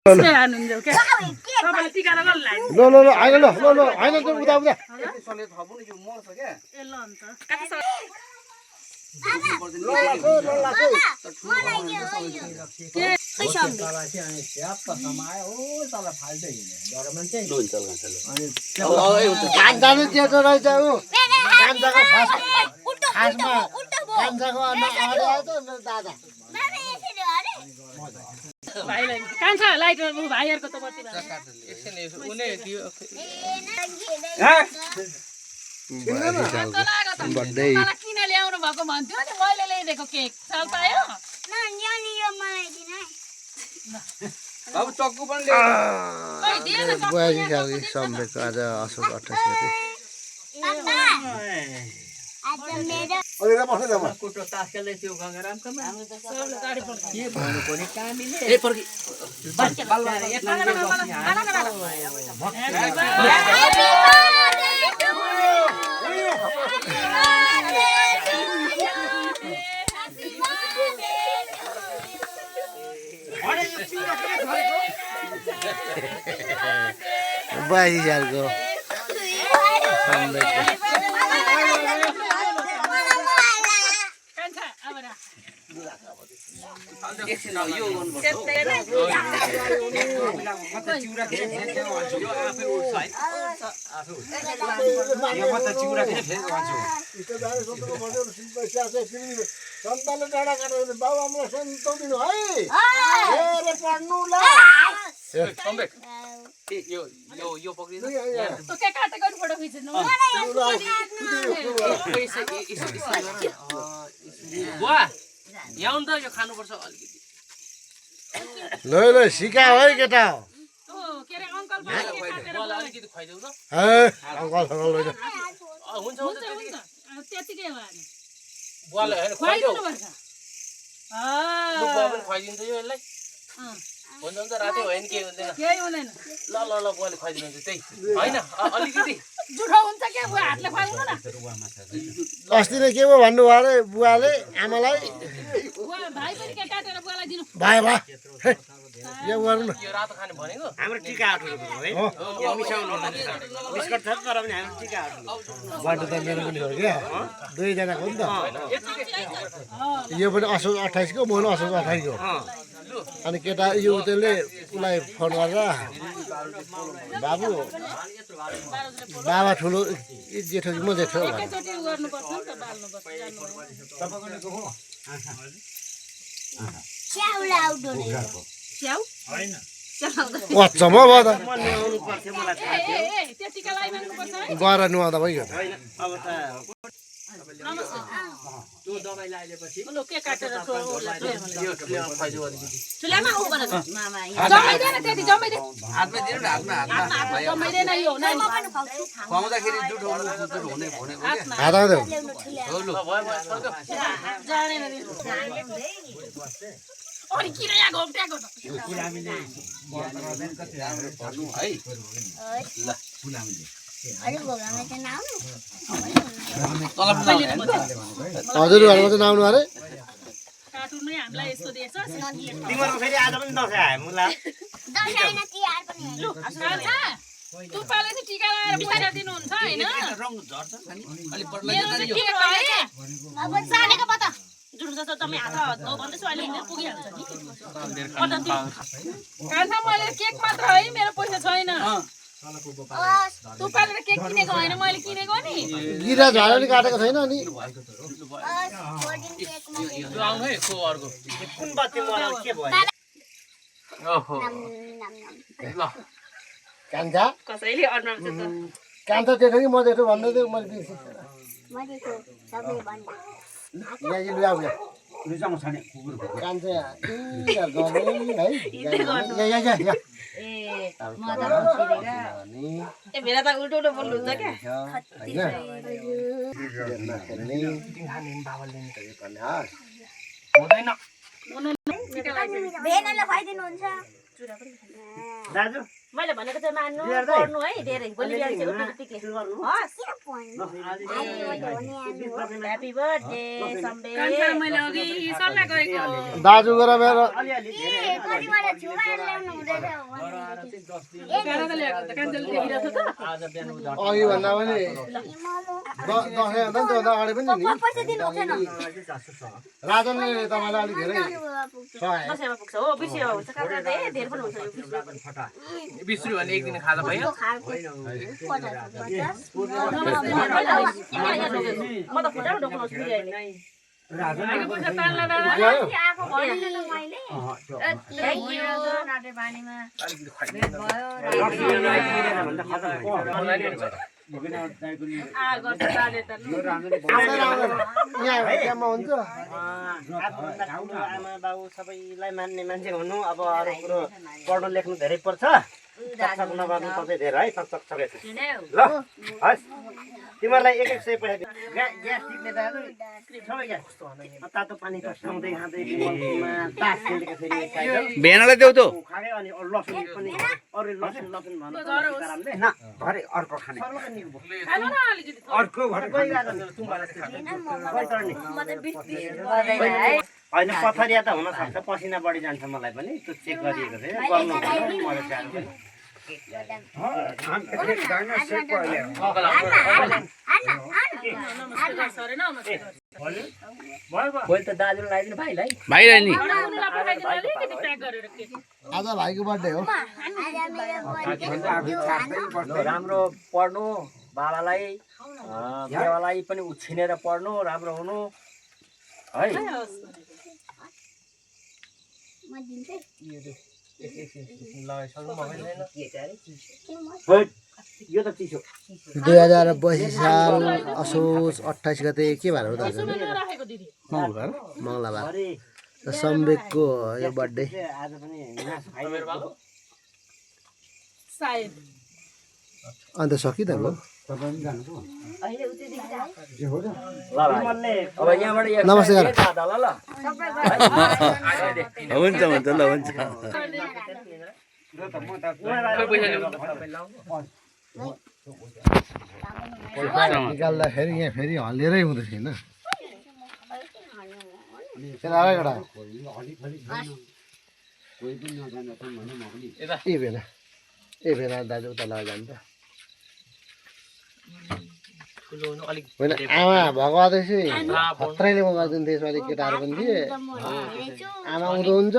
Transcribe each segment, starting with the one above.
ल ल आइन ल ल आइन त उता उता भाइलाई कान्छ लाइट भाइहरुको त बत्ती बर्थडे किन ल्याउनु भएको भन्थ्यो नि मैले ल्याइदिएको केक चाल पायो बाबु चक्कु पनि बुहारी सम्मेको आज असोज 28 गते कुटो तास खेल्दै थियो गंगारामकोमा सबले गाडी पर्छ के भन्नु पनि कामीले ए पर्की बुहारी सालको सम्मेको एकछिन यो गर्नुपर्छ चिउरा फेरि यो आफै उठ्छ है यो म त चिउरा फेरि भन्छु सन्तानले डाँडा काटेर बाबु आमालाई सन्तो दिनु है रे पढ्नु ल सम्बेक यो यो यो पक्रिनु तो के काटेको नि फोटो खिच्नु बुवा यहाँ त यो खानुपर्छ अलिकति ल ल सिका है केटा ओ के रे अंकल भाइ के काटेर बुवालाई अलिकति खुवाइदेऊ त हे अङ्कल लैजा हुन्छ हुन्छ त्यतिकै हो अनि बुवालाई हैन खुवाइदेऊ खुवाइदिनु पर्छ लु बुवा पनि खुवाइदिन्छ यो यसलाई हुन्छ हुन्छ रातै भयो नि केही हुँदैन केही हुँदैन ल ल ल बुवाले खुवाइदिनुहुन्छ त्यही होइन अलिकति जुठो हुन्छ के बुवा हातले खुवाउनु न अस्ति नै के पो भन्नुभयो अरे बुवाले आमालाई बुवा भाइ पनि के काटेर बुवालाई दिनु भाइ भा यो गर्नु न यो रातो खाने भनेको हाम्रो टिका आठुको है यो मिसाउनु होला बिस्कुट छ तर पनि हाम्रो टिका आठु बाटो त मेरो पनि हो क्या दुईजनाको हो नि त यो पनि असोज 28 को म पनि असोज 28 को अनि केटा यो त्यसले उसलाई फोन गरेर बाबु बाबा ठुलो जेठो म जेठो एकैचोटि गर्नुपर्छ नि त बाल्नुपर्छ स्याउ हैन वाच्चमा भयो त म ल्याउनु पर्छ मलाई थाहा थियो ए त्यतिका लगाइमाग्नुपर्छ है गएर नुहाउँदा भइगयो त हैन अब त नमस्ते त्यो दबाई लगाएपछि लु के काटेर यो खुवाइदेऊ अलिकति चुलामा उ गरेर जम्मै त्यति जम्मै दे हातमा दिनु न हातमा जम्मै नै यो नानी खुवाउँदाखेरि जुठो हुने भनेको के हात आउँदै हो लु भयो जानेन नि अनि किन यहाँ घोप्ट्याको त हामीले भन्नु है ल पुलामीले हजुरहरुको चाहिँ नआउनु अरे कार्टुनमै हामीलाई यस्तो दिएछ तिम्रो फेरि आज पनि दसैँ आयो मुला लु कान्छा तुपाले चाहिँ टिका लगाएर पैसा दिनुहुन्छ हैन रङ झर्छ खानी अलि मेरो चाहिँ के भयो अब जानेको पत्ता जुठो जस्तो तपाईँ हात धो भन्दैछु अहिले हिँडेर पुगिहाल्छ नि कान्छा मैले केक मात्र है मेरो पैसा छैन तुपाले त केक किनेको होइन मैले किनेको नि गिरा झाडा नि काटेको छैन अनि यो आउनु है को अर्को कुन बत्ती मलाई के भयो ओहो ल कान्छा कसैले अनुहार चाहिँ कान्छा जेठो कि म जेठो भन्दै थियो मैले बिर्सेँ यहाँ कि लुगा उयो रुचाउँ छैन कुकुर कान्छा गमै है यहाँ ए म त बिर्सिदिन ए भेला त उल्टो उल्टो बोल्नुहुन्छ क्या हुँदैन भेनाले खुवाइदिनुहुन्छ दाजु मैले भनेको चाहिँ मान्नु पढ्नु है धेरै भोलि बिहान चाहिँ उठ्नुबित्तिकै हस् ह्यापी बर्थडे सम्बे मैले अघि सल्लाह गरेको दाजु गएर मेरो अघि भन्दा पनि दसैँ भन्दा नि त्योभन्दा अगाडि पनि नि राजनले तपाईँलाई अलिक धेरै सहाय दसैँमा पुग्छ हो बिर्सियो हुन्छ काका धेरै पनि हुन्छ यो बिर्सियो पनि बिस्रु भने एक दिन खाँदा भयो म त खुट्टामा ढोक्नु बिर्यानी पैसा तान्ला दादा यहाँ हुन्छ आमा बाउ सबैलाई मान्ने मान्छे हुनु अब अरू कुरो पढ्नु लेख्नु धेरै पर्छ चकचक नगर्नु तपाईँ धेरै है चकचक ल हस् तिमीहरूलाई एक सय पैसा ग्यास टिप्ने दाजु सबै ग्यास तातो पानी तस्काउँदै खाँदै तास खेलेको फेरि भेनालाई देऊ त खायो अनि लसुन पनि अरू लसुन लसुन भन्नु न घरै अर्को खाने अर्को घर होइन पथरिया त हुनसक्छ पसिना बढी जान्छ मलाई पनि त्यो चेक गरिएको थियो गर्नु मलाई जानु त दाजुलाई लगाइदिनु भाइलाई भाइलाई नि आज भाइको बर्थडे हो राम्रो पढ्नु बाबालाई देवालाई पनि उछिनेर पढ्नु राम्रो हुनु है यो त चिसो 2082 साल असोज 28 गते के बार हो दाजु मङ्गलबार र सम्वेकको यो बर्थडे आज पनि अन्त सकि त भयो अब यहाँबाट नमस्कार दादा ल हुन्छ हुन्छ ल हुन्छ निकाल्दाखेरि यहाँ फेरि हल्लिएरै हुँदैछ होइन ए भेना दाजु उता लगेर जान्छ होइन आमा भएको चाहिँ खत्रैले म गरिदिन्थेँ यसमा अलिक केटाहरू पनि थिए आमा उँधो हुन्छ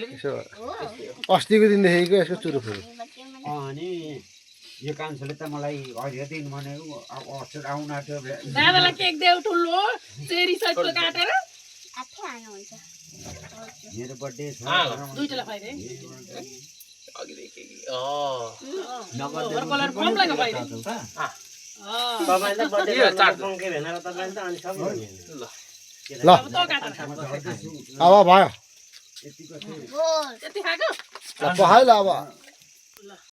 यसो अस्तिको दिनदेखिको यसको चुरो फुल अनि यो कान्छोले त मलाई हरियो दिन भनेको अवसर आउन आँट्यो दादालाई केक देऊ ठुलो चेरी सहितको काटेर मेरो बर्थडे छ दुईटला पाइदे तपाईँले बर्थडे के भनेर तपाईँले त अनि सबै ल अब भयो त्यति खाएको पखाइ ल अब